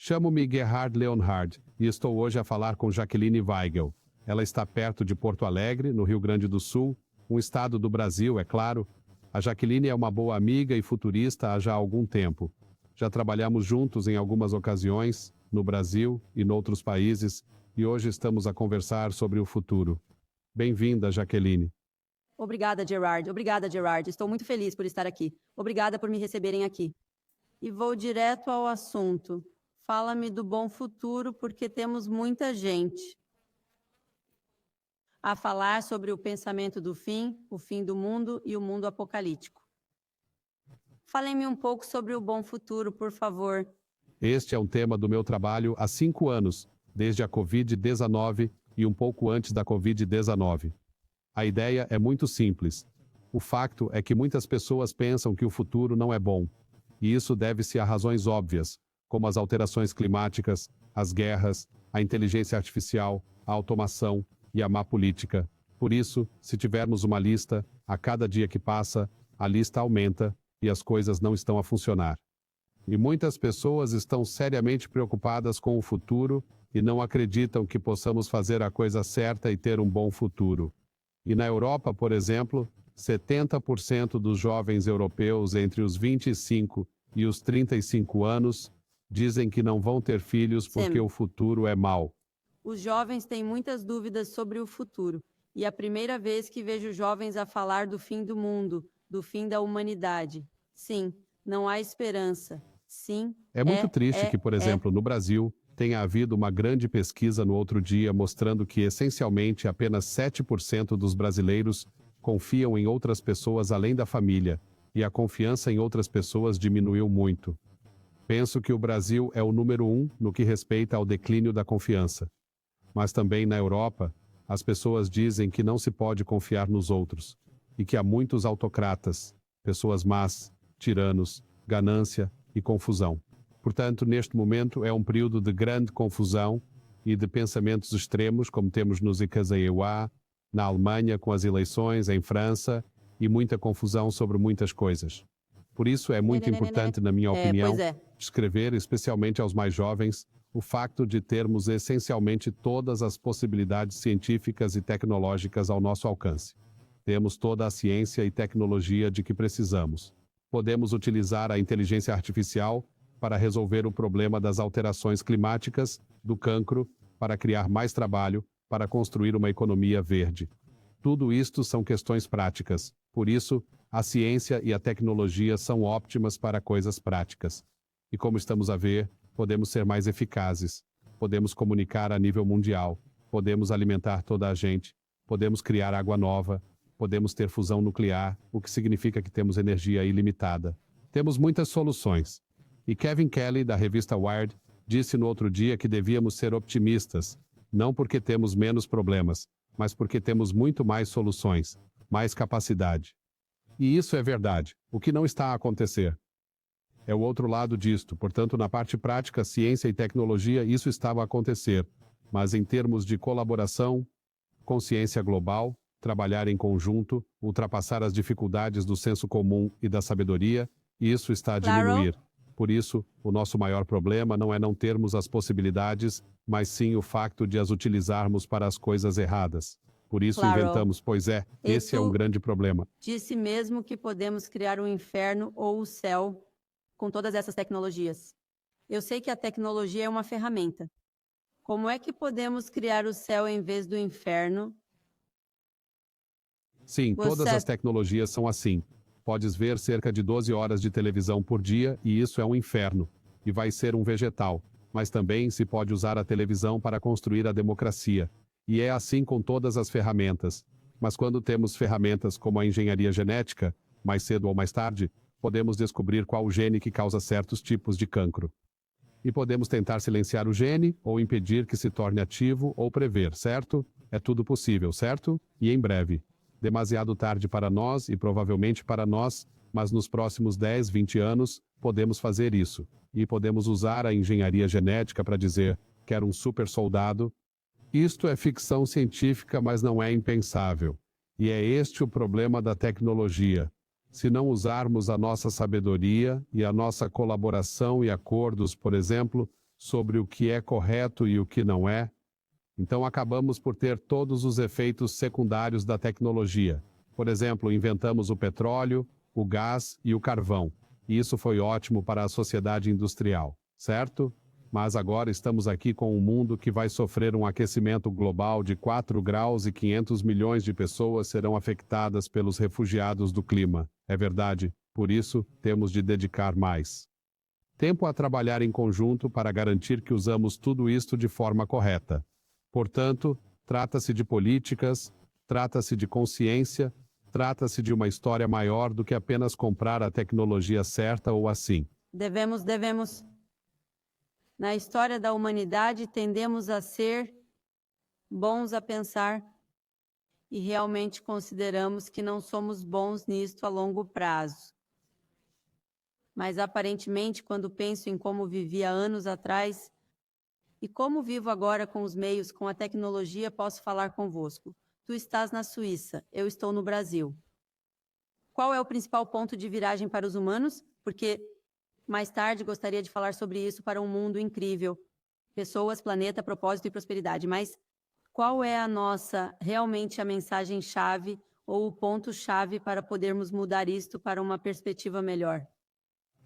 Chamo-me Gerhard Leonhard e estou hoje a falar com Jaqueline Weigel. Ela está perto de Porto Alegre, no Rio Grande do Sul, um estado do Brasil, é claro. A Jaqueline é uma boa amiga e futurista há já algum tempo. Já trabalhamos juntos em algumas ocasiões, no Brasil e noutros países, e hoje estamos a conversar sobre o futuro. Bem-vinda, Jaqueline. Obrigada, Gerard. Obrigada, Gerard. Estou muito feliz por estar aqui. Obrigada por me receberem aqui. E vou direto ao assunto. Fala-me do bom futuro, porque temos muita gente a falar sobre o pensamento do fim, o fim do mundo e o mundo apocalíptico. Falem-me um pouco sobre o bom futuro, por favor. Este é um tema do meu trabalho há 5 anos, desde a Covid-19 e um pouco antes da Covid-19. A ideia é muito simples. O facto é que muitas pessoas pensam que o futuro não é bom. E isso deve-se a razões óbvias, como as alterações climáticas, as guerras, a inteligência artificial, a automação e a má política. Por isso, se tivermos uma lista, a cada dia que passa, a lista aumenta e as coisas não estão a funcionar. E muitas pessoas estão seriamente preocupadas com o futuro e não acreditam que possamos fazer a coisa certa e ter um bom futuro. E na Europa, por exemplo, 70% dos jovens europeus entre os 25 e os 35 anos dizem que não vão ter filhos porque o futuro é mau. Os jovens têm muitas dúvidas sobre o futuro, e é a primeira vez que vejo jovens a falar do fim do mundo, do fim da humanidade. Sim, não há esperança. Sim, É muito triste que, por exemplo, no Brasil, tenha havido uma grande pesquisa no outro dia mostrando que, essencialmente, apenas 7% dos brasileiros confiam em outras pessoas além da família, e a confiança em outras pessoas diminuiu muito. Penso que o Brasil é o número 1 no que respeita ao declínio da confiança. Mas também na Europa, as pessoas dizem que não se pode confiar nos outros, e que há muitos autocratas, pessoas más, tiranos, ganância e confusão. Portanto, neste momento é um período de grande confusão e de pensamentos extremos, como temos nos IKZEWA, na Alemanha com as eleições, em França, e muita confusão sobre muitas coisas. Por isso é muito importante, na minha opinião, descrever, especialmente aos mais jovens, o facto de termos essencialmente todas as possibilidades científicas e tecnológicas ao nosso alcance. Temos toda a ciência e tecnologia de que precisamos. Podemos utilizar a inteligência artificial para resolver o problema das alterações climáticas, do cancro, para criar mais trabalho, para construir uma economia verde. Tudo isto são questões práticas. Por isso, a ciência e a tecnologia são óptimas para coisas práticas. E como estamos a ver, podemos ser mais eficazes, podemos comunicar a nível mundial, podemos alimentar toda a gente, podemos criar água nova, podemos ter fusão nuclear, o que significa que temos energia ilimitada. Temos muitas soluções. E Kevin Kelly, da revista Wired, disse no outro dia que devíamos ser optimistas, não porque temos menos problemas, mas porque temos muito mais soluções, mais capacidade. E isso é verdade, o que não está a acontecer. É o outro lado disto, portanto, na parte prática, ciência e tecnologia, isso estava a acontecer. Mas em termos de colaboração, consciência global, trabalhar em conjunto, ultrapassar as dificuldades do senso comum e da sabedoria, isso está a diminuir. Por isso, o nosso maior problema não é não termos as possibilidades, mas sim o facto de as utilizarmos para as coisas erradas. Por isso inventamos, esse é um grande problema. Disse mesmo que podemos criar um inferno ou o céu com todas essas tecnologias. Eu sei que a tecnologia é uma ferramenta. Como é que podemos criar o céu em vez do inferno? Sim, todas as tecnologias são assim. Podes ver cerca de 12 horas de televisão por dia e isso é um inferno. E vai ser um vegetal. Mas também se pode usar a televisão para construir a democracia. E é assim com todas as ferramentas. Mas quando temos ferramentas como a engenharia genética, mais cedo ou mais tarde, podemos descobrir qual o gene que causa certos tipos de cancro. E podemos tentar silenciar o gene, ou impedir que se torne ativo, ou prever, certo? É tudo possível, certo? E em breve. Demasiado tarde para nós e provavelmente para nós, mas nos próximos 10, 20 anos, podemos fazer isso. E podemos usar a engenharia genética para dizer, quero um super soldado. Isto é ficção científica, mas não é impensável. E é este o problema da tecnologia. Se não usarmos a nossa sabedoria e a nossa colaboração e acordos, por exemplo, sobre o que é correto e o que não é, então acabamos por ter todos os efeitos secundários da tecnologia. Por exemplo, inventamos o petróleo, o gás e o carvão. E isso foi ótimo para a sociedade industrial, certo? Mas agora estamos aqui com um mundo que vai sofrer um aquecimento global de 4 graus e 500 milhões de pessoas serão afetadas pelos refugiados do clima. É verdade, por isso, temos de dedicar mais tempo a trabalhar em conjunto para garantir que usamos tudo isto de forma correta. Portanto, trata-se de políticas, trata-se de consciência, trata-se de uma história maior do que apenas comprar a tecnologia certa ou assim. Devemos. Na história da humanidade, tendemos a ser bons a pensar e realmente consideramos que não somos bons nisto a longo prazo. Mas aparentemente, quando penso em como vivia anos atrás e como vivo agora com os meios, com a tecnologia, posso falar convosco. Tu estás na Suíça, eu estou no Brasil. Qual é o principal ponto de viragem para os humanos? Porque mais tarde gostaria de falar sobre isso para um mundo incrível. Pessoas, planeta, propósito e prosperidade. Mas qual é realmente a mensagem-chave ou o ponto-chave para podermos mudar isto para uma perspectiva melhor?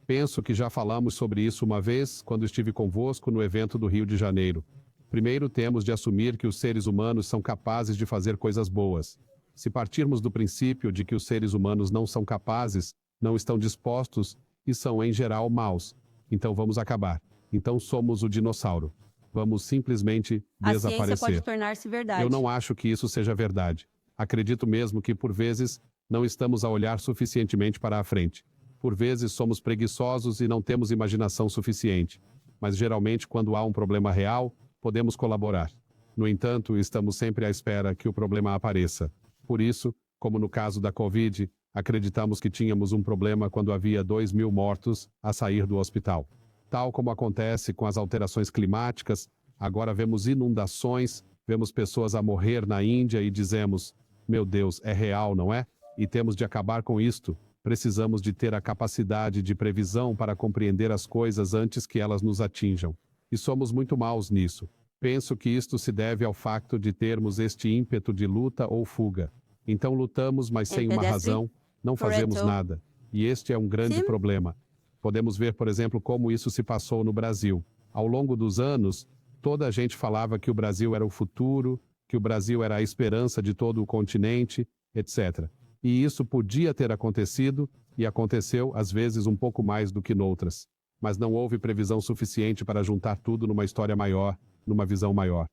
Penso que já falamos sobre isso uma vez, quando estive convosco no evento do Rio de Janeiro. Primeiro, temos de assumir que os seres humanos são capazes de fazer coisas boas. Se partirmos do princípio de que os seres humanos não são capazes, não estão dispostos e são, em geral, maus, então vamos acabar. Então somos o dinossauro. Vamos simplesmente A ciência desaparecer. pode tornar-se verdade. Eu não acho que isso seja verdade. Acredito mesmo que, por vezes, não estamos a olhar suficientemente para a frente. Por vezes somos preguiçosos e não temos imaginação suficiente. Mas geralmente, quando há um problema real, podemos colaborar. No entanto, estamos sempre à espera que o problema apareça. Por isso, como no caso da Covid, acreditamos que tínhamos um problema quando havia 2.000 mortos a sair do hospital. Tal como acontece com as alterações climáticas, agora vemos inundações, vemos pessoas a morrer na Índia e dizemos: meu Deus, é real, não é? E temos de acabar com isto. Precisamos de ter a capacidade de previsão para compreender as coisas antes que elas nos atinjam. E somos muito maus nisso. Penso que isto se deve ao facto de termos este ímpeto de luta ou fuga. Então lutamos, mas sem uma razão, não fazemos nada. E este é um grande problema. Podemos ver, por exemplo, como isso se passou no Brasil. Ao longo dos anos, toda a gente falava que o Brasil era o futuro, que o Brasil era a esperança de todo o continente, etc. E isso podia ter acontecido, e aconteceu, às vezes, um pouco mais do que noutras. Mas não houve previsão suficiente para juntar tudo numa história maior, numa visão maior.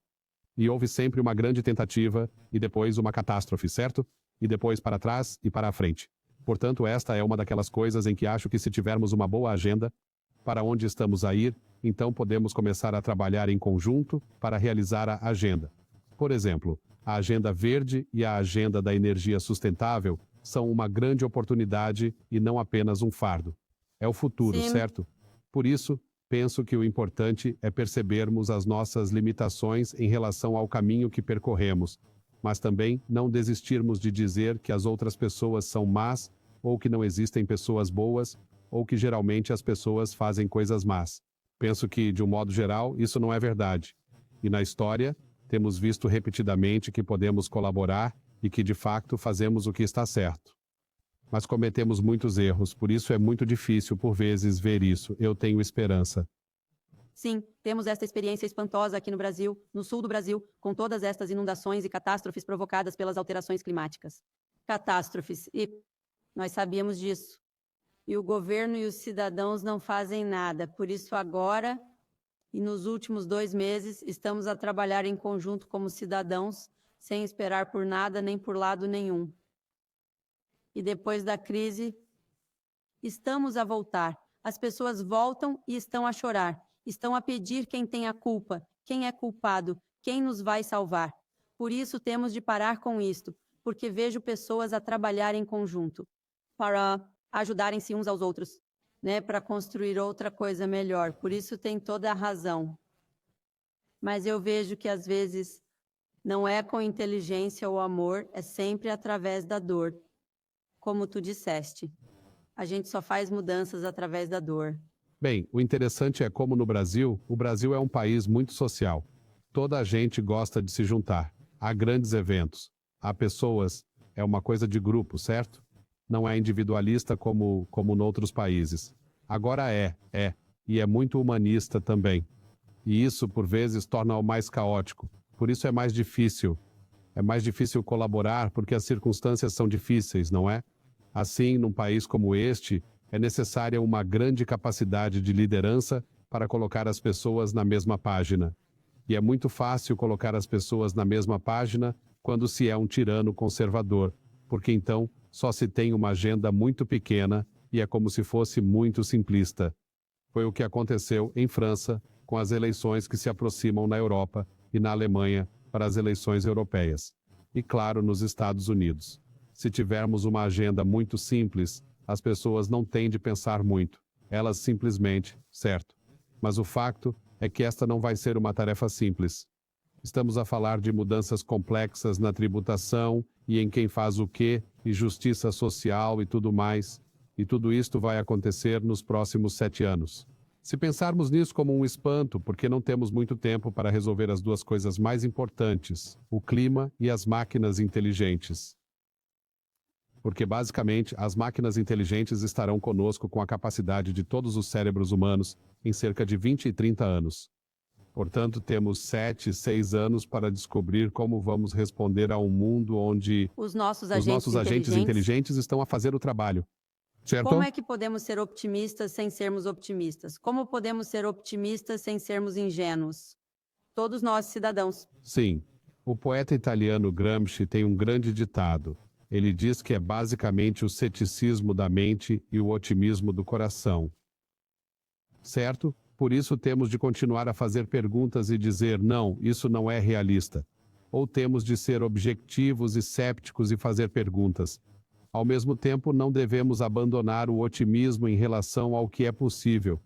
E houve sempre uma grande tentativa, e depois uma catástrofe, certo? E depois para trás e para a frente. Portanto, esta é uma daquelas coisas em que acho que se tivermos uma boa agenda, para onde estamos a ir, então podemos começar a trabalhar em conjunto para realizar a agenda. Por exemplo, a agenda verde e a agenda da energia sustentável são uma grande oportunidade e não apenas um fardo. É o futuro, certo? Por isso, penso que o importante é percebermos as nossas limitações em relação ao caminho que percorremos, mas também não desistirmos de dizer que as outras pessoas são más, ou que não existem pessoas boas, ou que geralmente as pessoas fazem coisas más. Penso que, de um modo geral, isso não é verdade. E na história, temos visto repetidamente que podemos colaborar e que, de fato, fazemos o que está certo. Mas cometemos muitos erros, por isso é muito difícil, por vezes, ver isso. Eu tenho esperança. Sim, temos esta experiência espantosa aqui no Brasil, no sul do Brasil, com todas estas inundações e catástrofes provocadas pelas alterações climáticas. Catástrofes, e nós sabíamos disso. E o governo e os cidadãos não fazem nada. Por isso, agora, e nos últimos 2 meses, estamos a trabalhar em conjunto como cidadãos, sem esperar por nada nem por lado nenhum. E depois da crise, estamos a voltar. As pessoas voltam e estão a chorar. Estão a pedir quem tem a culpa, quem é culpado, quem nos vai salvar. Por isso temos de parar com isto, porque vejo pessoas a trabalhar em conjunto, para ajudarem-se uns aos outros, né, para construir outra coisa melhor. Por isso tem toda a razão. Mas eu vejo que às vezes não é com inteligência ou amor, é sempre através da dor. Como tu disseste, a gente só faz mudanças através da dor. Bem, o interessante é como no Brasil, o Brasil é um país muito social. Toda a gente gosta de se juntar. Há grandes eventos. Há pessoas. É uma coisa de grupo, certo? Não é individualista como noutros países. Agora é. E é muito humanista também. E isso, por vezes, torna-o mais caótico. Por isso é mais difícil. É mais difícil colaborar porque as circunstâncias são difíceis, não é? Assim, num país como este, é necessária uma grande capacidade de liderança para colocar as pessoas na mesma página. E é muito fácil colocar as pessoas na mesma página quando se é um tirano conservador, porque então só se tem uma agenda muito pequena e é como se fosse muito simplista. Foi o que aconteceu em França com as eleições que se aproximam na Europa e na Alemanha para as eleições europeias. E claro, nos Estados Unidos. Se tivermos uma agenda muito simples, as pessoas não têm de pensar muito. Elas simplesmente, certo. Mas o facto é que esta não vai ser uma tarefa simples. Estamos a falar de mudanças complexas na tributação e em quem faz o quê, e justiça social e tudo mais. E tudo isto vai acontecer nos próximos 7 anos. Se pensarmos nisso como um espanto, porque não temos muito tempo para resolver as duas coisas mais importantes, o clima e as máquinas inteligentes. Porque, basicamente, as máquinas inteligentes estarão conosco com a capacidade de todos os cérebros humanos em cerca de 20 e 30 anos. Portanto, temos 7, 6 anos para descobrir como vamos responder a um mundo onde Os nossos os nossos agentes inteligentes estão a fazer o trabalho. Certo? Como é que podemos ser otimistas sem sermos optimistas? Como podemos ser optimistas sem sermos ingênuos? Todos nós, cidadãos. Sim. O poeta italiano Gramsci tem um grande ditado. Ele diz que é basicamente o ceticismo da mente e o otimismo do coração. Certo? Por isso temos de continuar a fazer perguntas e dizer, não, isso não é realista. Ou temos de ser objetivos e cépticos e fazer perguntas. Ao mesmo tempo, não devemos abandonar o otimismo em relação ao que é possível.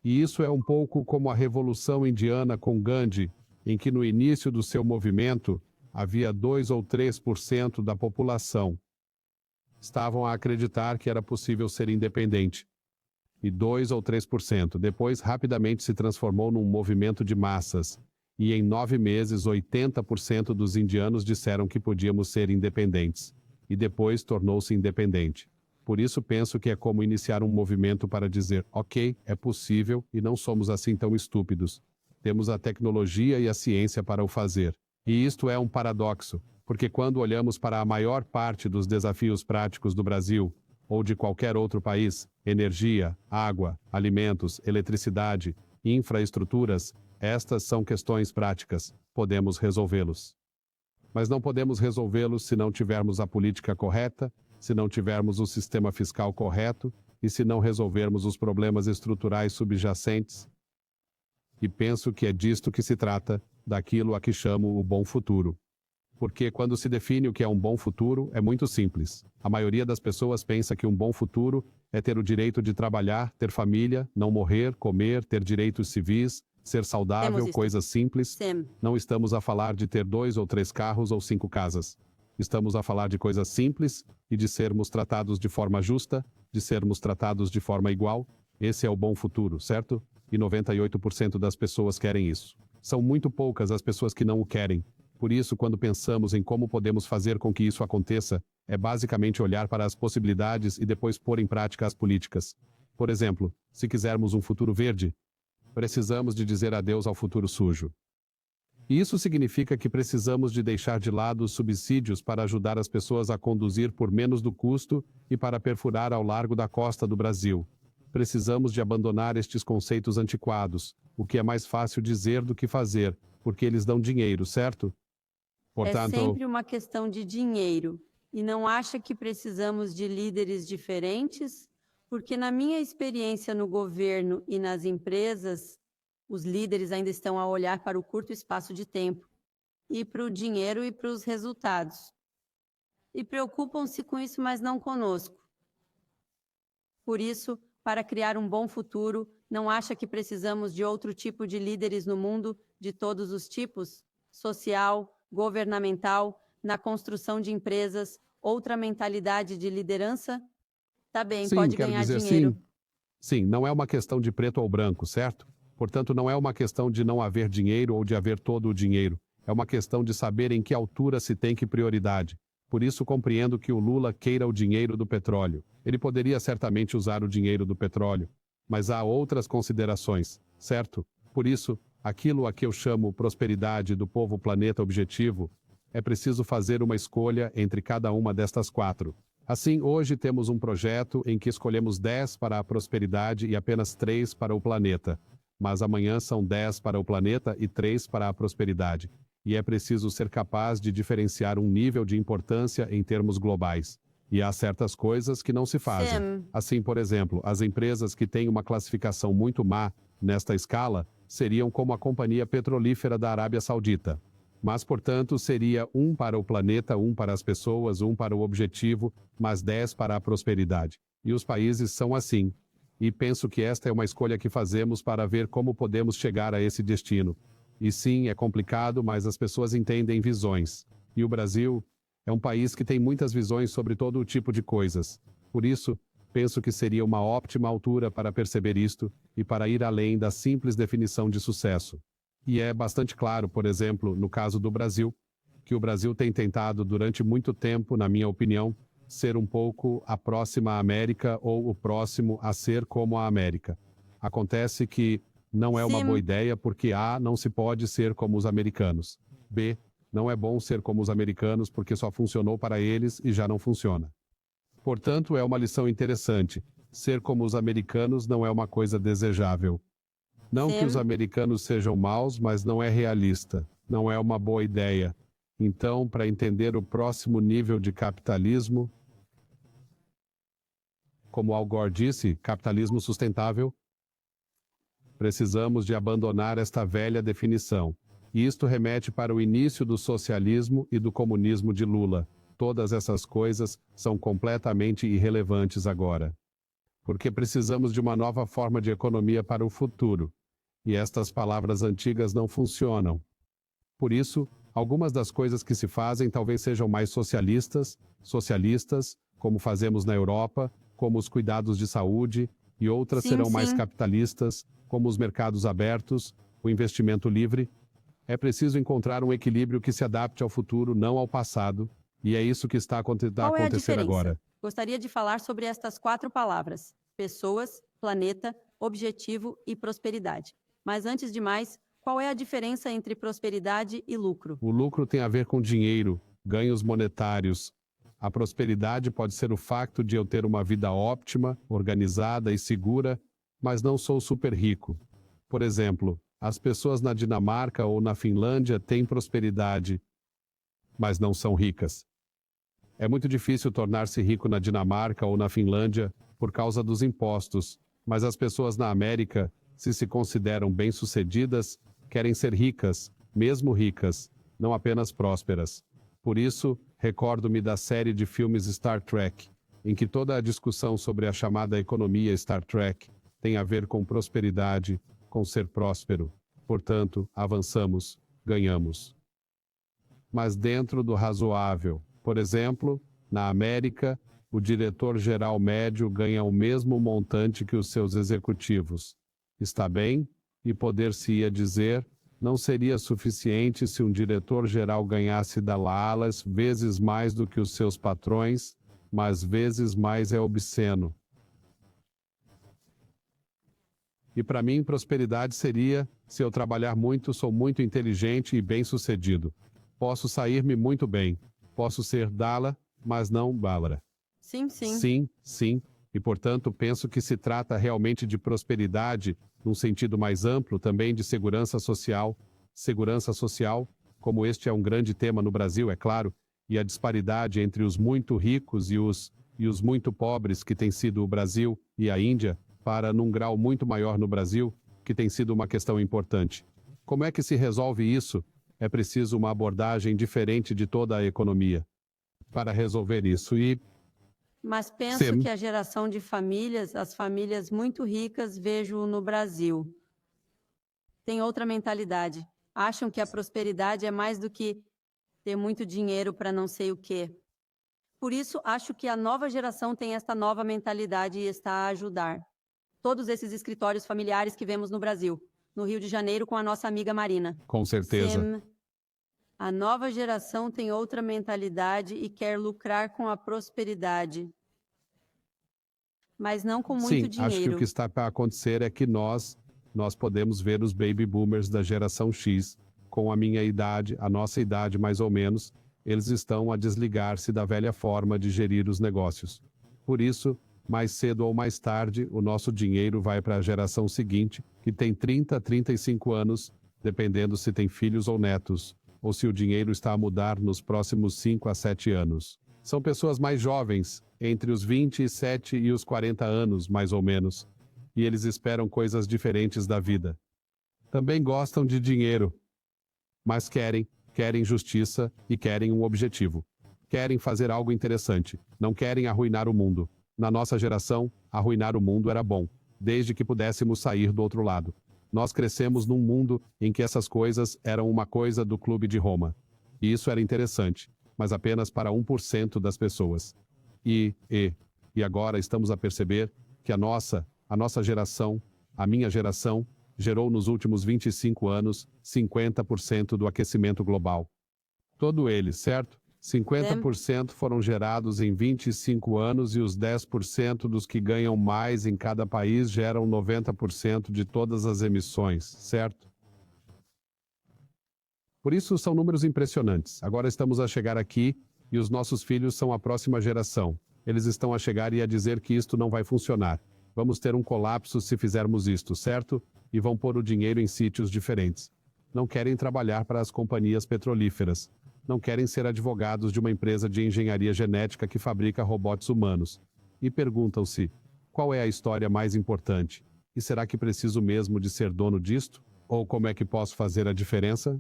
E isso é um pouco como a Revolução Indiana com Gandhi, em que no início do seu movimento, havia 2 ou 3% da população. Estavam a acreditar que era possível ser independente. E 2 ou 3% depois rapidamente se transformou num movimento de massas. E em 9 meses, 80% dos indianos disseram que podíamos ser independentes. E depois tornou-se independente. Por isso penso que é como iniciar um movimento para dizer, ok, é possível e não somos assim tão estúpidos. Temos a tecnologia e a ciência para o fazer. E isto é um paradoxo, porque quando olhamos para a maior parte dos desafios práticos do Brasil, ou de qualquer outro país, energia, água, alimentos, eletricidade, infraestruturas, estas são questões práticas, podemos resolvê-los. Mas não podemos resolvê-los se não tivermos a política correta, se não tivermos o sistema fiscal correto e se não resolvermos os problemas estruturais subjacentes. E penso que é disto que se trata, daquilo a que chamo o bom futuro. Porque quando se define o que é um bom futuro, é muito simples. A maioria das pessoas pensa que um bom futuro é ter o direito de trabalhar, ter família, não morrer, comer, ter direitos civis, ser saudável, coisas simples. Sim. Não estamos a falar de ter 2 ou 3 carros ou 5 casas. Estamos a falar de coisas simples e de sermos tratados de forma justa, de sermos tratados de forma igual. Esse é o bom futuro, certo? E 98% das pessoas querem isso. São muito poucas as pessoas que não o querem. Por isso, quando pensamos em como podemos fazer com que isso aconteça, é basicamente olhar para as possibilidades e depois pôr em prática as políticas. Por exemplo, se quisermos um futuro verde, precisamos de dizer adeus ao futuro sujo. E isso significa que precisamos de deixar de lado os subsídios para ajudar as pessoas a conduzir por menos do custo e para perfurar ao largo da costa do Brasil. Precisamos de abandonar estes conceitos antiquados, o que é mais fácil dizer do que fazer, porque eles dão dinheiro, certo? Portanto, É sempre uma questão de dinheiro. E não acha que precisamos de líderes diferentes? Porque na minha experiência no governo e nas empresas, os líderes ainda estão a olhar para o curto espaço de tempo, e para o dinheiro e para os resultados. E preocupam-se com isso, mas não conosco. Por isso, para criar um bom futuro, não acha que precisamos de outro tipo de líderes no mundo, de todos os tipos? Social, governamental, na construção de empresas, outra mentalidade de liderança? Tá bem, sim, pode quero ganhar dizer dinheiro. sim. Sim, não é uma questão de preto ou branco, certo? Portanto, não é uma questão de não haver dinheiro ou de haver todo o dinheiro. É uma questão de saber em que altura se tem que prioridade. Por isso, compreendo que o Lula queira o dinheiro do petróleo. Ele poderia certamente usar o dinheiro do petróleo, mas há outras considerações, certo? Por isso, aquilo a que eu chamo prosperidade do povo planeta objetivo, é preciso fazer uma escolha entre cada uma destas quatro. Assim, hoje temos um projeto em que escolhemos 10 para a prosperidade e apenas 3 para o planeta. Mas amanhã são 10 para o planeta e 3 para a prosperidade. E é preciso ser capaz de diferenciar um nível de importância em termos globais. E há certas coisas que não se fazem. Sam, Assim, por exemplo, as empresas que têm uma classificação muito má nesta escala seriam como a Companhia Petrolífera da Arábia Saudita. Mas, portanto, seria 1 para o planeta, 1 para as pessoas, 1 para o objetivo, mas 10 para a prosperidade. E os países são assim. E penso que esta é uma escolha que fazemos para ver como podemos chegar a esse destino. E sim, é complicado, mas as pessoas entendem visões. E o Brasil é um país que tem muitas visões sobre todo o tipo de coisas. Por isso, penso que seria uma ótima altura para perceber isto e para ir além da simples definição de sucesso. E é bastante claro, por exemplo, no caso do Brasil, que o Brasil tem tentado durante muito tempo, na minha opinião, ser um pouco a próxima América ou o próximo a ser como a América. Acontece que não é uma boa Sim, ideia porque A, não se pode ser como os americanos. B, não é bom ser como os americanos porque só funcionou para eles e já não funciona. Portanto, é uma lição interessante. Ser como os americanos não é uma coisa desejável. Não que os Sam, americanos sejam maus, mas não é realista. Não é uma boa ideia. Então, para entender o próximo nível de capitalismo, como Al Gore disse, capitalismo sustentável, precisamos de abandonar esta velha definição. E isto remete para o início do socialismo e do comunismo de Lula. Todas essas coisas são completamente irrelevantes agora. Porque precisamos de uma nova forma de economia para o futuro. E estas palavras antigas não funcionam. Por isso, algumas das coisas que se fazem talvez sejam mais socialistas, como fazemos na Europa, como os cuidados de saúde, e outras sim, serão mais sim. capitalistas, como os mercados abertos, o investimento livre. É preciso encontrar um equilíbrio que se adapte ao futuro, não ao passado, e é isso que está a Qual é a acontecer diferença? agora. Gostaria de falar sobre estas quatro palavras: pessoas, planeta, objetivo e prosperidade. Mas antes de mais, qual é a diferença entre prosperidade e lucro? O lucro tem a ver com dinheiro, ganhos monetários. A prosperidade pode ser o facto de eu ter uma vida óptima, organizada e segura, mas não sou super rico. Por exemplo, as pessoas na Dinamarca ou na Finlândia têm prosperidade, mas não são ricas. É muito difícil tornar-se rico na Dinamarca ou na Finlândia por causa dos impostos, mas as pessoas na América, se consideram bem-sucedidas, querem ser ricas, mesmo ricas, não apenas prósperas. Por isso, recordo-me da série de filmes Star Trek, em que toda a discussão sobre a chamada economia Star Trek tem a ver com prosperidade, com ser próspero. Portanto, avançamos, ganhamos. Mas dentro do razoável. Por exemplo, na América, o diretor-geral médio ganha o mesmo montante que os seus executivos. Está bem? E poder-se-ia dizer, não seria suficiente se um diretor-geral ganhasse Dallas vezes mais do que os seus patrões, mas vezes mais é obsceno. E para mim, prosperidade seria, se eu trabalhar muito, sou muito inteligente e bem-sucedido. Posso sair-me muito bem. Posso ser Dala, mas não Bárbara. Sim, sim. Sim, sim, e portanto penso que se trata realmente de prosperidade, num sentido mais amplo, também de segurança social, como este é um grande tema no Brasil, é claro, e a disparidade entre os muito ricos e os muito pobres, que tem sido o Brasil e a Índia, para num grau muito maior no Brasil, que tem sido uma questão importante. Como é que se resolve isso? É preciso uma abordagem diferente de toda a economia para resolver isso. E Mas penso Sim, que a geração de famílias, as famílias muito ricas, vejo no Brasil. Tem outra mentalidade. Acham que a prosperidade é mais do que ter muito dinheiro para não sei o quê. Por isso, acho que a nova geração tem esta nova mentalidade e está a ajudar. todos esses escritórios familiares que vemos no Brasil, no Rio de Janeiro, com a nossa amiga Marina. Com certeza. Sim, a nova geração tem outra mentalidade e quer lucrar com a prosperidade, mas não com muito Sim, dinheiro. acho que o que está para acontecer é que nós podemos ver os baby boomers da geração X, com a minha idade, a nossa idade mais ou menos, eles estão a desligar-se da velha forma de gerir os negócios. Por isso, mais cedo ou mais tarde, o nosso dinheiro vai para a geração seguinte, que tem 30 a 35 anos, dependendo se tem filhos ou netos, ou se o dinheiro está a mudar nos próximos 5 a 7 anos. São pessoas mais jovens, entre os 27 e os 40 anos, mais ou menos, e eles esperam coisas diferentes da vida. Também gostam de dinheiro, mas querem justiça e querem um objetivo. Querem fazer algo interessante, não querem arruinar o mundo. Na nossa geração, arruinar o mundo era bom, desde que pudéssemos sair do outro lado. Nós crescemos num mundo em que essas coisas eram uma coisa do Clube de Roma. E isso era interessante, mas apenas para 1% das pessoas. E agora estamos a perceber que a nossa geração, a minha geração, gerou nos últimos 25 anos 50% do aquecimento global. Todo ele, certo? 50% foram gerados em 25 anos e os 10% dos que ganham mais em cada país geram 90% de todas as emissões, certo? Por isso são números impressionantes. Agora estamos a chegar aqui e os nossos filhos são a próxima geração. Eles estão a chegar e a dizer que isto não vai funcionar. Vamos ter um colapso se fizermos isto, certo? E vão pôr o dinheiro em sítios diferentes. Não querem trabalhar para as companhias petrolíferas. Não querem ser advogados de uma empresa de engenharia genética que fabrica robots humanos. E perguntam-se, qual é a história mais importante? E será que preciso mesmo de ser dono disto? Ou como é que posso fazer a diferença?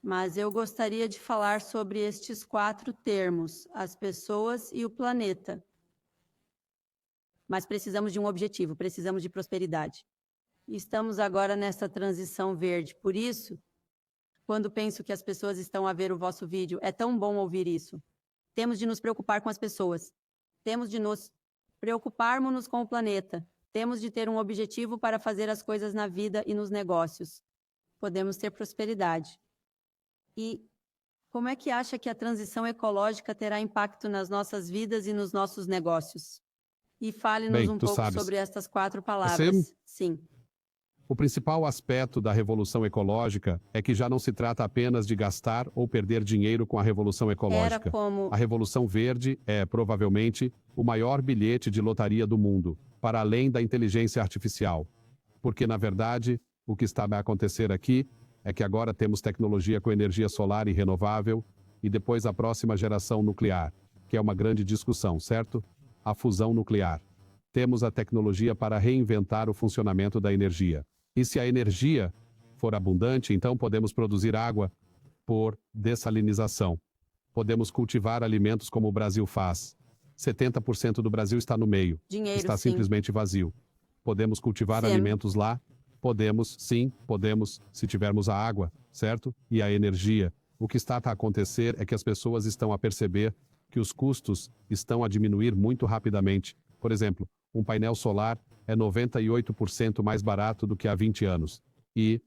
Mas eu gostaria de falar sobre estes 4 termos, as pessoas e o planeta. Mas precisamos de um objetivo, precisamos de prosperidade. Estamos agora nessa transição verde, por isso, quando penso que as pessoas estão a ver o vosso vídeo, é tão bom ouvir isso. Temos de nos preocupar com as pessoas. Temos de nos preocuparmos com o planeta. Temos de ter um objetivo para fazer as coisas na vida e nos negócios. Podemos ter prosperidade. E como é que acha que a transição ecológica terá impacto nas nossas vidas e nos nossos negócios? E fale-nos um pouco sobre estas 4 palavras. Sim. O principal aspecto da revolução ecológica é que já não se trata apenas de gastar ou perder dinheiro com a revolução ecológica. A Revolução Verde é, provavelmente, o maior bilhete de lotaria do mundo, para além da inteligência artificial. Porque, na verdade, o que está a acontecer aqui é que agora temos tecnologia com energia solar e renovável, e depois a próxima geração nuclear, que é uma grande discussão, certo? A fusão nuclear. Temos a tecnologia para reinventar o funcionamento da energia. E se a energia for abundante, então podemos produzir água por dessalinização. Podemos cultivar alimentos como o Brasil faz. 70% do Brasil está no meio. Está simplesmente vazio. Podemos cultivar alimentos lá? Podemos, sim, podemos, se tivermos a água, certo? E a energia. O que está a acontecer é que as pessoas estão a perceber que os custos estão a diminuir muito rapidamente. Por exemplo, um painel solar é 98% mais barato do que há 20 anos. E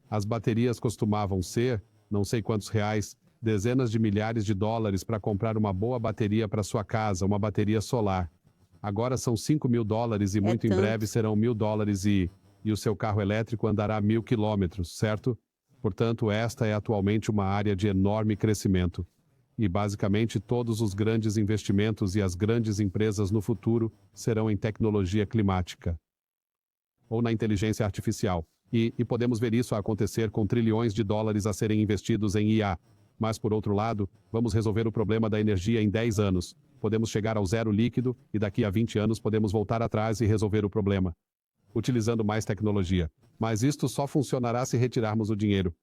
as baterias costumavam ser, não sei quantos reais, dezenas de milhares de dólares para comprar uma boa bateria para sua casa, uma bateria solar. Agora são $5.000 e muito em breve serão $1.000 e o seu carro elétrico andará 1.000 quilômetros, certo? Portanto, esta é atualmente uma área de enorme crescimento. E basicamente todos os grandes investimentos e as grandes empresas no futuro serão em tecnologia climática ou na inteligência artificial. E podemos ver isso acontecer com trilhões de dólares a serem investidos em IA. Mas, por outro lado, vamos resolver o problema da energia em 10 anos. Podemos chegar ao zero líquido e daqui a 20 anos podemos voltar atrás e resolver o problema, utilizando mais tecnologia. Mas isto só funcionará se retirarmos o dinheiro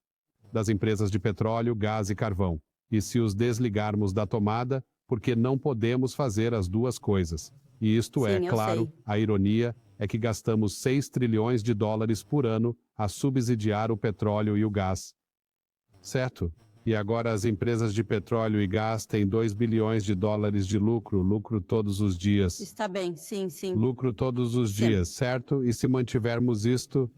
das empresas de petróleo, gás e carvão. E se os desligarmos da tomada, porque não podemos fazer as duas coisas. E isto é, claro, a ironia é que gastamos 6 trilhões de dólares por ano a subsidiar o petróleo e o gás. Certo? E agora as empresas de petróleo e gás têm 2 bilhões de dólares de lucro, lucro todos os dias. Está bem, sim, sim. Lucro todos os Sim. dias, certo? E se mantivermos isto,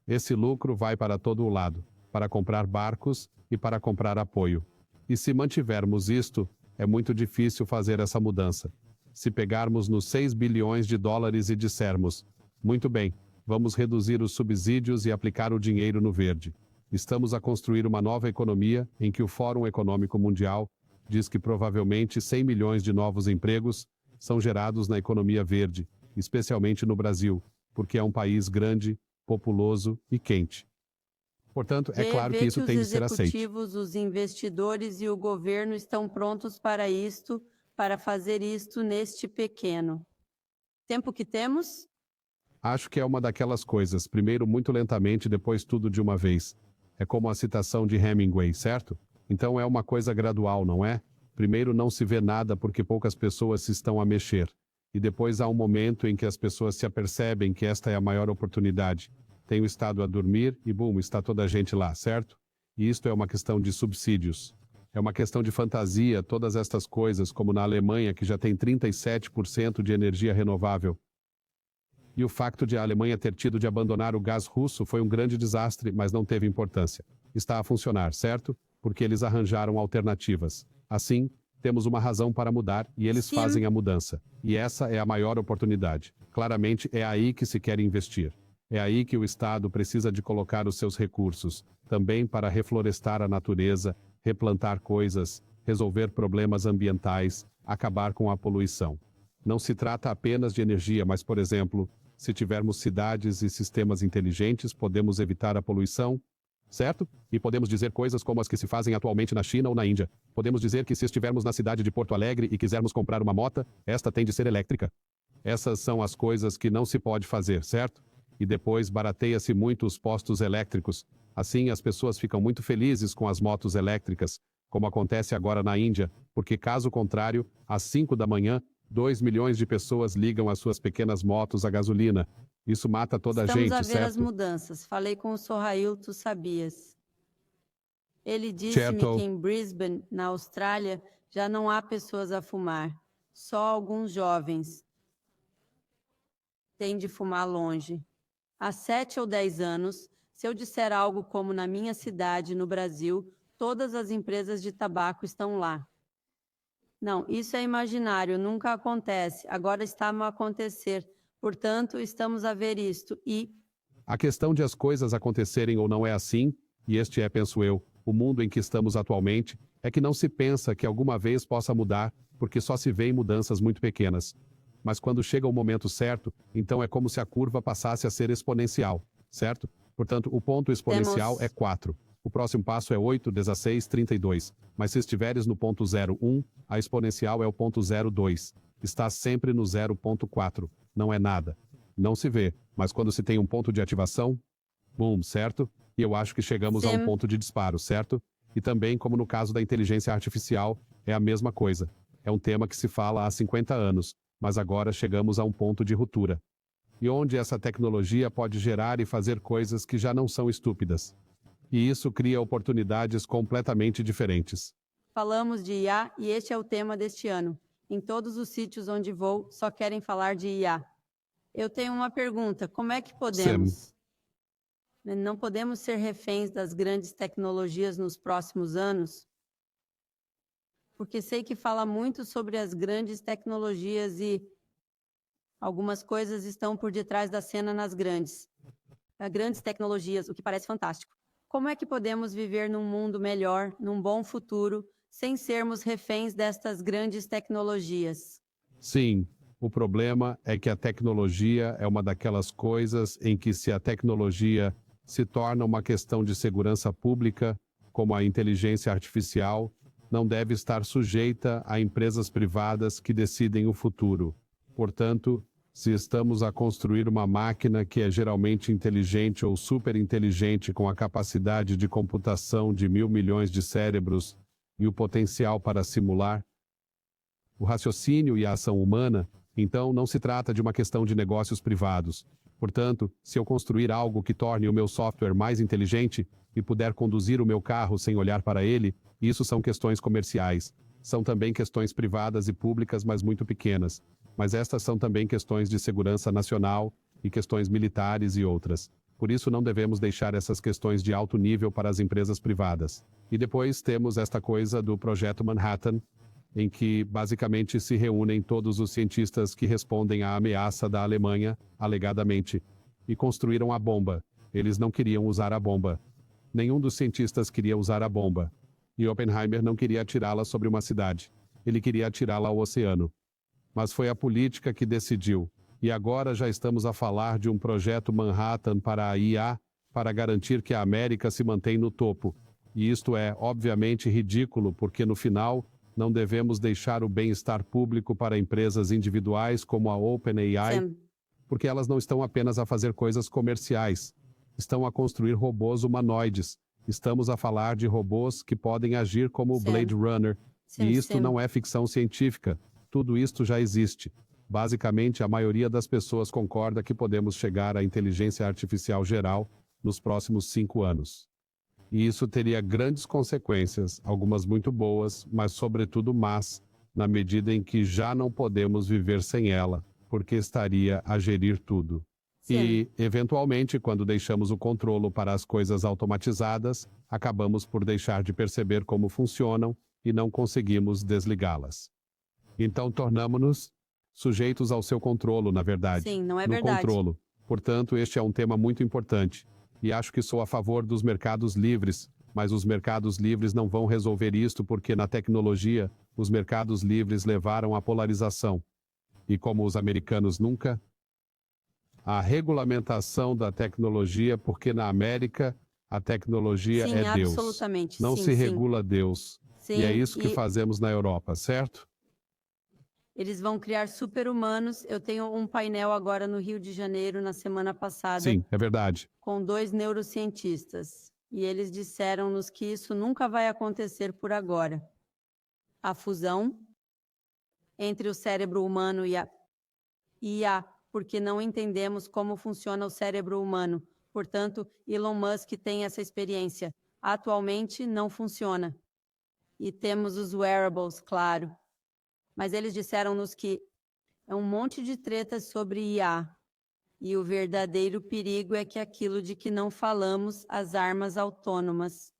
esse lucro vai para todo o lado, para comprar barcos e para comprar apoio. E se mantivermos isto, é muito difícil fazer essa mudança. Se pegarmos nos 6 bilhões de dólares e dissermos, muito bem, vamos reduzir os subsídios e aplicar o dinheiro no verde. Estamos a construir uma nova economia em que o Fórum Econômico Mundial diz que provavelmente 100 milhões de novos empregos são gerados na economia verde, especialmente no Brasil, porque é um país grande, populoso e quente. Portanto, é claro que isso tem de ser aceito. Os executivos, os investidores e o governo estão prontos para isto, para fazer isto neste pequeno tempo que temos? Acho que é uma daquelas coisas, primeiro muito lentamente, depois tudo de uma vez. É como a citação de Hemingway, certo? Então é uma coisa gradual, não é? Primeiro não se vê nada porque poucas pessoas se estão a mexer. E depois há um momento em que as pessoas se apercebem que esta é a maior oportunidade. Tenho estado a dormir e, bum, está toda a gente lá, certo? E isto é uma questão de subsídios. É uma questão de fantasia, todas estas coisas, como na Alemanha, que já tem 37% de energia renovável. E o facto de a Alemanha ter tido de abandonar o gás russo foi um grande desastre, mas não teve importância. Está a funcionar, certo? Porque eles arranjaram alternativas. Assim, temos uma razão para mudar e eles Sim. fazem a mudança. E essa é a maior oportunidade. Claramente é aí que se quer investir. É aí que o Estado precisa de colocar os seus recursos, também para reflorestar a natureza, replantar coisas, resolver problemas ambientais, acabar com a poluição. Não se trata apenas de energia, mas, por exemplo, se tivermos cidades e sistemas inteligentes, podemos evitar a poluição, certo? E podemos dizer coisas como as que se fazem atualmente na China ou na Índia. Podemos dizer que se estivermos na cidade de Porto Alegre e quisermos comprar uma moto, esta tem de ser elétrica. Essas são as coisas que não se pode fazer, certo? E depois barateia-se muito os postos elétricos. Assim as pessoas ficam muito felizes com as motos elétricas, como acontece agora na Índia, porque caso contrário, às 5 da manhã, 2 milhões de pessoas ligam as suas pequenas motos a gasolina. Isso mata toda a Estamos gente, a ver as certo? mudanças. Falei com o Sohail, tu sabias. Ele disse-me Certo. que em Brisbane, na Austrália, já não há pessoas a fumar. Só alguns jovens têm de fumar longe. Há 7 ou 10 anos, se eu disser algo como na minha cidade, no Brasil, todas as empresas de tabaco estão lá. Não, isso é imaginário, nunca acontece. Agora está a acontecer. Portanto, estamos a ver isto e A questão de as coisas acontecerem ou não é assim, e este é, penso eu, o mundo em que estamos atualmente, é que não se pensa que alguma vez possa mudar, porque só se vê em mudanças muito pequenas. Mas quando chega o momento certo, então é como se a curva passasse a ser exponencial, certo? Portanto, o ponto exponencial Temos- é 4. O próximo passo é 8, 16, 32. Mas se estiveres no ponto 0,1, a exponencial é o ponto 0,2. Está sempre no 0,4. Não é nada. Não se vê, mas quando se tem um ponto de ativação, boom, certo? E eu acho que chegamos a um Sim. ponto de disparo, certo? E também, como no caso da inteligência artificial, é a mesma coisa. É um tema que se fala há 50 anos, mas agora chegamos a um ponto de ruptura. E onde essa tecnologia pode gerar e fazer coisas que já não são estúpidas. E isso cria oportunidades completamente diferentes. falamos de IA e este é o tema deste ano. Em todos os sítios onde vou, só querem falar de IA. Eu tenho uma pergunta: como é que podemos? Não podemos ser reféns das grandes tecnologias nos próximos anos? Porque sei que fala muito sobre as grandes tecnologias e algumas coisas estão por detrás da cena nas grandes tecnologias, o que parece fantástico. Como é que podemos viver num mundo melhor, num bom futuro, sem sermos reféns destas grandes tecnologias? Sim, o problema é que a tecnologia é uma daquelas coisas em que, se a tecnologia se torna uma questão de segurança pública, como a inteligência artificial, não deve estar sujeita a empresas privadas que decidem o futuro. Portanto, se estamos a construir uma máquina que é geralmente inteligente ou superinteligente com a capacidade de computação de 1.000 milhões de cérebros e o potencial para simular o raciocínio e a ação humana, então não se trata de uma questão de negócios privados, Portanto, se eu construir algo que torne o meu software mais inteligente e puder conduzir o meu carro sem olhar para ele, isso são questões comerciais. São também questões privadas e públicas, mas muito pequenas. Mas estas são também questões de segurança nacional e questões militares e outras. Por isso não devemos deixar essas questões de alto nível para as empresas privadas. E depois temos esta coisa do Projeto Manhattan, em que basicamente se reúnem todos os cientistas que respondem à ameaça da Alemanha, alegadamente, e construíram a bomba. Eles não queriam usar a bomba. Nenhum dos cientistas queria usar a bomba. E Oppenheimer não queria atirá-la sobre uma cidade. Ele queria atirá-la ao oceano. Mas foi a política que decidiu. E agora já estamos a falar de um projeto Manhattan para a IA, para garantir que a América se mantém no topo. E isto é, obviamente, ridículo, porque no final, não devemos deixar o bem-estar público para empresas individuais como a OpenAI, Sam, porque elas não estão apenas a fazer coisas comerciais. Estão a construir robôs humanoides. Estamos a falar de robôs que podem agir como o Sam, Blade Runner. Sam, E isto Sam. não é ficção científica. Tudo isto já existe. Basicamente, a maioria das pessoas concorda que podemos chegar à inteligência artificial geral nos próximos 5 anos. E isso teria grandes consequências, algumas muito boas, mas sobretudo más, na medida em que já não podemos viver sem ela, porque estaria a gerir tudo. Sim. E, eventualmente, quando deixamos o controle para as coisas automatizadas, acabamos por deixar de perceber como funcionam e não conseguimos desligá-las. Então, tornamo-nos sujeitos ao seu controle, na verdade. Sim, não é no verdade. controle. Portanto, este é um tema muito importante. E acho que sou a favor dos mercados livres, mas os mercados livres não vão resolver isto porque na tecnologia, os mercados livres levaram à polarização. E como os americanos nunca, a regulamentação da tecnologia, porque na América a tecnologia Sim, é Deus. absolutamente. Não sim, se sim. regula Deus. Sim, E é isso que e fazemos na Europa, certo? eles vão criar super-humanos. Eu tenho um painel agora no Rio de Janeiro, na semana passada, Sim, é verdade. com 2 neurocientistas. E eles disseram-nos que isso nunca vai acontecer por agora. A fusão entre o cérebro humano e a IA, porque não entendemos como funciona o cérebro humano. Portanto, Elon Musk tem essa experiência. Atualmente, não funciona. E temos os wearables, claro. Mas eles disseram-nos que é um monte de tretas sobre IA. E o verdadeiro perigo é que aquilo de que não falamos, as armas autônomas.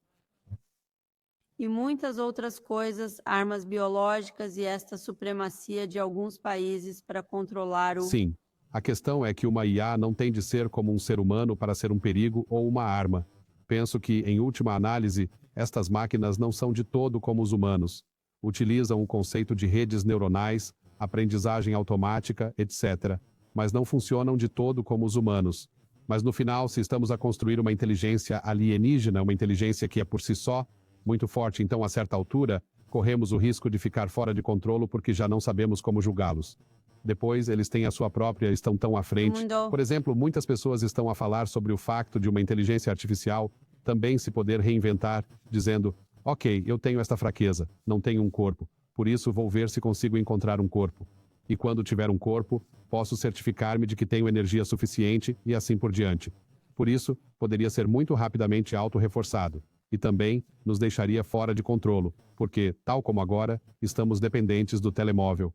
E muitas outras coisas, armas biológicas e esta supremacia de alguns países para controlar o... Sim. A questão é que uma IA não tem de ser como um ser humano para ser um perigo ou uma arma. Penso que, em última análise, estas máquinas não são de todo como os humanos. Utilizam o conceito de redes neuronais, aprendizagem automática, etc., mas não funcionam de todo como os humanos. Mas no final, se estamos a construir uma inteligência alienígena, uma inteligência que é por si só muito forte, então a certa altura, corremos o risco de ficar fora de controle porque já não sabemos como julgá-los. Depois, eles têm a sua própria, estão tão à frente. Mundo. Por exemplo, muitas pessoas estão a falar sobre o facto de uma inteligência artificial também se poder reinventar, dizendo: ok, eu tenho esta fraqueza, não tenho um corpo, por isso vou ver se consigo encontrar um corpo. E quando tiver um corpo, posso certificar-me de que tenho energia suficiente e assim por diante. Por isso, poderia ser muito rapidamente auto-reforçado. E também nos deixaria fora de controle, porque, tal como agora, estamos dependentes do telemóvel.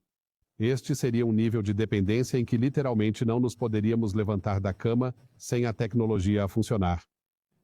Este seria um nível de dependência em que literalmente não nos poderíamos levantar da cama sem a tecnologia a funcionar.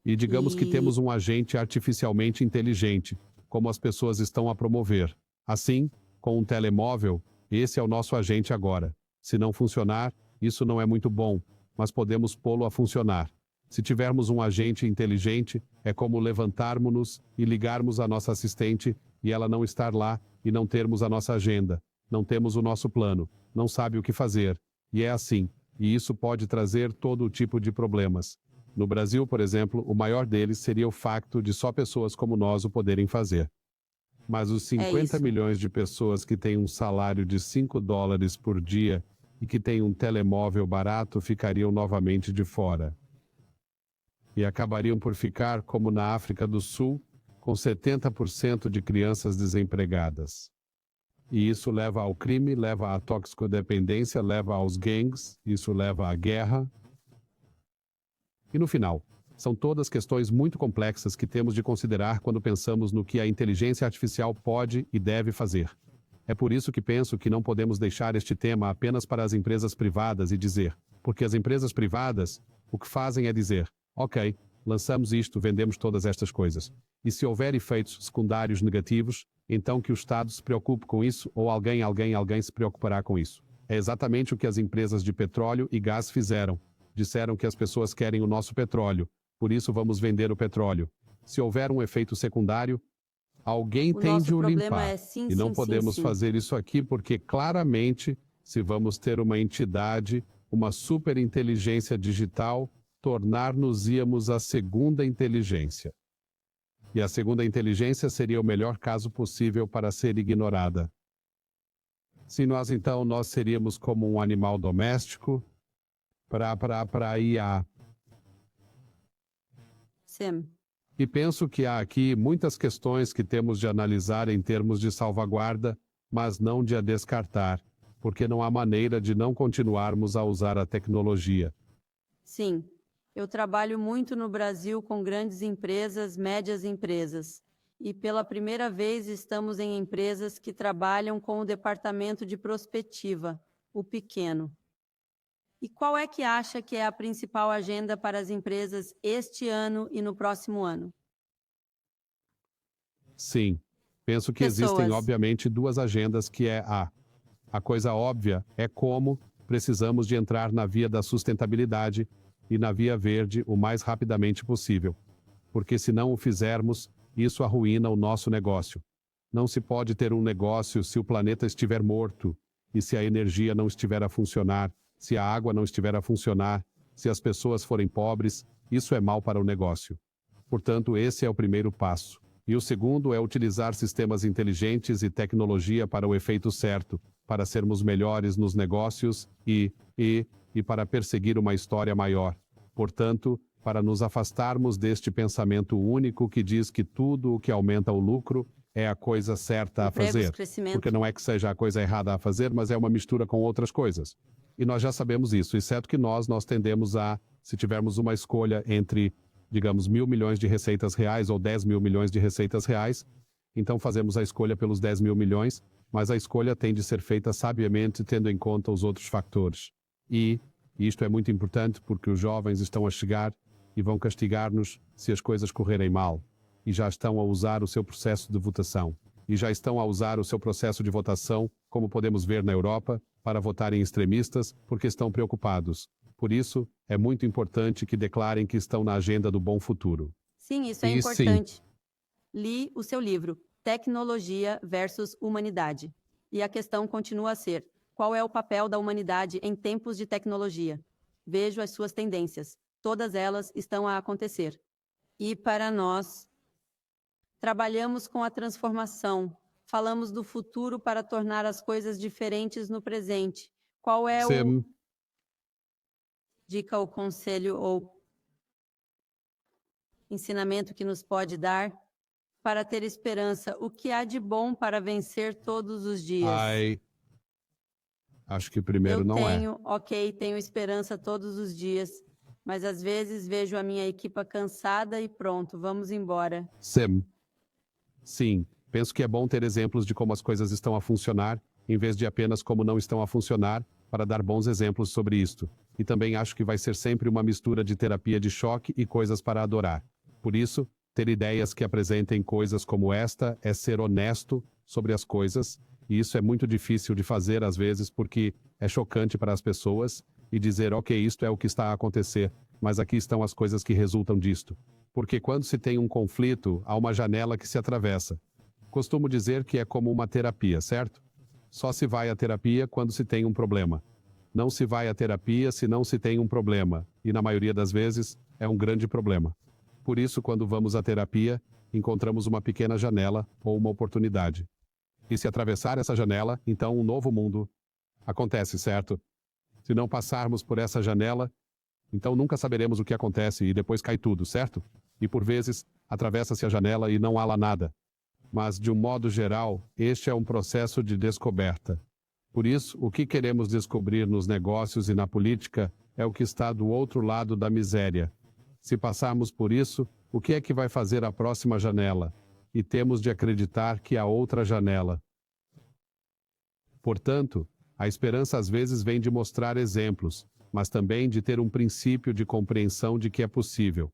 E digamos que temos um agente artificialmente inteligente, como as pessoas estão a promover. Assim, com um telemóvel, esse é o nosso agente agora. Se não funcionar, isso não é muito bom, mas podemos pô-lo a funcionar. Se tivermos um agente inteligente, é como levantarmos-nos e ligarmos a nossa assistente e ela não estar lá e não termos a nossa agenda, não temos o nosso plano, não sabe o que fazer. E é assim, e isso pode trazer todo tipo de problemas. No Brasil, por exemplo, o maior deles seria o facto de só pessoas como nós o poderem fazer. Mas os 50 isso. milhões de pessoas que têm um salário de $5 por dia e que têm um telemóvel barato ficariam novamente de fora. E acabariam por ficar como na África do Sul, com 70% de crianças desempregadas. E isso leva ao crime, leva à toxicodependência, leva aos gangues, isso leva à guerra. E no final, são todas questões muito complexas que temos de considerar quando pensamos no que a inteligência artificial pode e deve fazer. É por isso que penso que não podemos deixar este tema apenas para as empresas privadas e dizer, porque as empresas privadas, o que fazem é dizer, ok, lançamos isto, vendemos todas estas coisas. E se houver efeitos secundários negativos, então que o Estado se preocupe com isso ou alguém se preocupará com isso. É exatamente o que as empresas de petróleo e gás fizeram. Disseram que as pessoas querem o nosso petróleo, por isso vamos vender o petróleo. Se houver um efeito secundário, alguém O tem nosso de o problema limpar. é sim, E não sim, podemos sim. fazer isso aqui porque claramente, se vamos ter uma entidade, uma superinteligência digital, tornar-nos-íamos a segunda inteligência. E a segunda inteligência seria o melhor caso possível para ser ignorada. Se nós então nós seríamos como um animal doméstico para IA. Sim. E penso que há aqui muitas questões que temos de analisar em termos de salvaguarda, mas não de a descartar, porque não há maneira de não continuarmos a usar a tecnologia. Sim. Eu trabalho muito no Brasil com grandes empresas, médias empresas. E pela primeira vez estamos em empresas que trabalham com o departamento de prospectiva, o pequeno. E qual é que acha que é a principal agenda para as empresas este ano e no próximo ano? Sim, penso que existem Pessoas. obviamente duas agendas que é a coisa óbvia é como precisamos de entrar na via da sustentabilidade e na via verde o mais rapidamente possível. Porque se não o fizermos, isso arruína o nosso negócio. Não se pode ter um negócio se o planeta estiver morto, e se a energia não estiver a funcionar, se a água não estiver a funcionar, se as pessoas forem pobres, isso é mal para o negócio. Portanto, esse é o primeiro passo. E o segundo é utilizar sistemas inteligentes e tecnologia para o efeito certo, para sermos melhores nos negócios e para perseguir uma história maior. Portanto, para nos afastarmos deste pensamento único que diz que tudo o que aumenta o lucro é a coisa certa a Empregos, fazer. crescimento. Porque não é que seja a coisa errada a fazer, mas é uma mistura com outras coisas. E nós já sabemos isso, exceto que nós tendemos a, se tivermos uma escolha entre, digamos, 1.000 milhões de receitas reais ou 10 mil milhões de receitas reais, então fazemos a escolha pelos 10 mil milhões, mas a escolha tem de ser feita sabiamente, tendo em conta os outros fatores. E isto é muito importante porque os jovens estão a chegar e vão castigar-nos se as coisas correrem mal. E já estão a usar o seu processo de votação. E já estão a usar o seu processo de votação, como podemos ver na Europa, para votar em extremistas, porque estão preocupados. Por isso, é muito importante que declarem que estão na agenda do bom futuro. Sim, isso é E sim. importante. Li o seu livro, Tecnologia versus Humanidade. E a questão continua a ser: qual é o papel da humanidade em tempos de tecnologia? Vejo as suas tendências. Todas elas estão a acontecer. E para nós, trabalhamos com a transformação. Falamos do futuro para tornar as coisas diferentes no presente. Qual é o dica ou conselho ou ensinamento que nos pode dar para ter esperança? O que há de bom para vencer todos os dias? Acho que primeiro Eu não tenho, tenho esperança todos os dias, mas às vezes vejo a minha equipa cansada e pronto, vamos embora. Sim, penso que é bom ter exemplos de como as coisas estão a funcionar, em vez de apenas como não estão a funcionar, para dar bons exemplos sobre isto. E também acho que vai ser sempre uma mistura de terapia de choque e coisas para adorar. Por isso, ter ideias que apresentem coisas como esta é ser honesto sobre as coisas, e isso é muito difícil de fazer às vezes porque é chocante para as pessoas, e dizer, ok, isto é o que está a acontecer, mas aqui estão as coisas que resultam disto. Porque quando se tem um conflito, há uma janela que se atravessa. Costumo dizer que é como uma terapia, certo? Só se vai à terapia quando se tem um problema. Não se vai à terapia se não se tem um problema, e na maioria das vezes, é um grande problema. Por isso, quando vamos à terapia, encontramos uma pequena janela ou uma oportunidade. E se atravessar essa janela, então um novo mundo acontece, certo? Se não passarmos por essa janela, então nunca saberemos o que acontece e depois cai tudo, certo? E por vezes, atravessa-se a janela e não há lá nada. Mas, de um modo geral, este é um processo de descoberta. Por isso, o que queremos descobrir nos negócios e na política é o que está do outro lado da miséria. Se passarmos por isso, o que é que vai fazer a próxima janela? E temos de acreditar que há outra janela. Portanto, a esperança às vezes vem de mostrar exemplos, mas também de ter um princípio de compreensão de que é possível.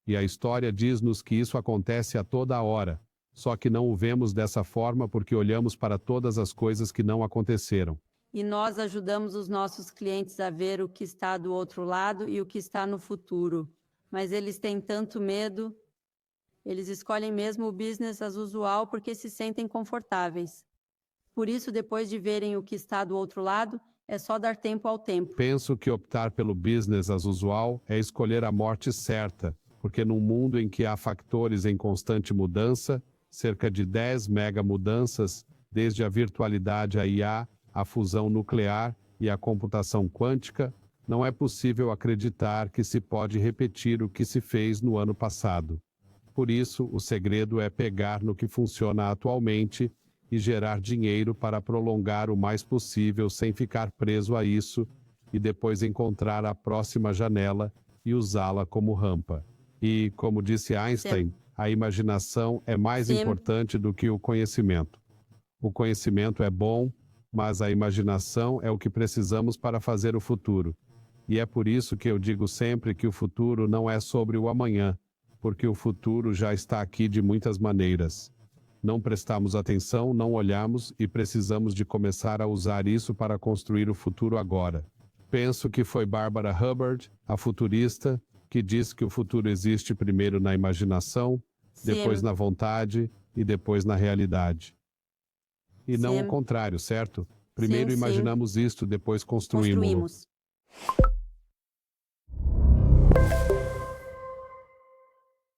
E a história diz-nos que isso acontece a toda hora, só que não o vemos dessa forma porque olhamos para todas as coisas que não aconteceram. E nós ajudamos os nossos clientes a ver o que está do outro lado e o que está no futuro. Mas eles têm tanto medo, eles escolhem mesmo o business as usual porque se sentem confortáveis. Por isso, depois de verem o que está do outro lado, é só dar tempo ao tempo. Penso que optar pelo business as usual é escolher a morte certa, porque num mundo em que há factores em constante mudança, cerca de 10 mega mudanças, desde a virtualidade à IA, a fusão nuclear e a computação quântica, não é possível acreditar que se pode repetir o que se fez no ano passado. Por isso, o segredo é pegar no que funciona atualmente e gerar dinheiro para prolongar o mais possível sem ficar preso a isso, e depois encontrar a próxima janela e usá-la como rampa. E, como disse Einstein, a imaginação é mais importante do que o conhecimento. O conhecimento é bom, mas a imaginação é o que precisamos para fazer o futuro. E é por isso que eu digo sempre que o futuro não é sobre o amanhã, porque o futuro já está aqui de muitas maneiras. Não prestamos atenção, não olhamos e precisamos de começar a usar isso para construir o futuro agora. Penso que foi Barbara Hubbard, a futurista, que disse que o futuro existe primeiro na imaginação, depois na vontade e depois na realidade. E não o contrário, certo? Primeiro imaginamos isto, depois construímos.